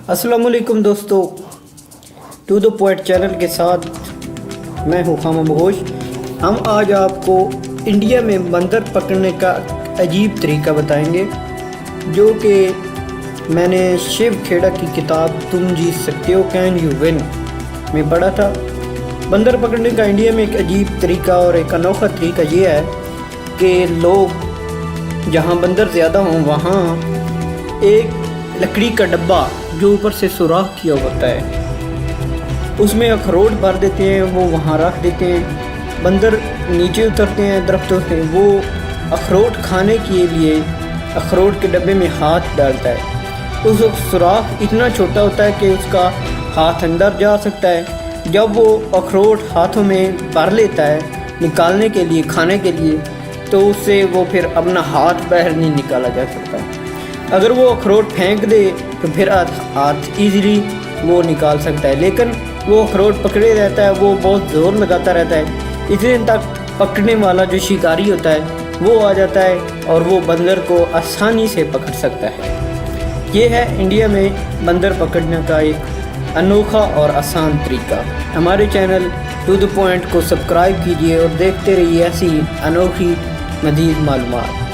अस्सलामुअलैकुम दोस्तों, to the point channel के साथ मैं हूँ खामा बगोश। हम आज आपको इंडिया में बंदर पकड़ने का अजीब तरीका बताएंगे, जो कि मैंने शिव खेड़ा की किताब तुम जीत सकते हो कैन यू विन में पढ़ा था। बंदर पकड़ने का इंडिया में एक अजीब तरीका और एक अनोखा तरीका ये है कि लोग जहाँ बंदर ज़्यादा हों वहाँ एक लकड़ी का डब्बा जो ऊपर से सुराख किया होता है उसमें अखरोट भर देते हैं, वो वहाँ रख देते हैं। बंदर नीचे उतरते हैं दरख्तों से, वो अखरोट खाने के लिए अखरोट के डब्बे में हाथ डालता है। उस वक्त सुराख इतना छोटा होता है कि उसका हाथ अंदर जा सकता है। जब वो अखरोट हाथों में भर लेता है निकालने के लिए, खाने के लिए, तो उससे वो फिर अपना हाथ बाहर नहीं निकाला जा सकता। अगर वो अखरोट फेंक दे तो फिर हाथ इजीली वो निकाल सकता है, लेकिन वो अखरोट पकड़े रहता है, वो बहुत ज़ोर लगाता रहता है। इतने तक पकड़ने वाला जो शिकारी होता है वो आ जाता है और वो बंदर को आसानी से पकड़ सकता है। ये है इंडिया में बंदर पकड़ने का एक अनोखा और आसान तरीका। हमारे चैनल टू द पॉइंट को सब्सक्राइब कीजिए और देखते रहिए ऐसी अनोखी मज़ीद मालूमात।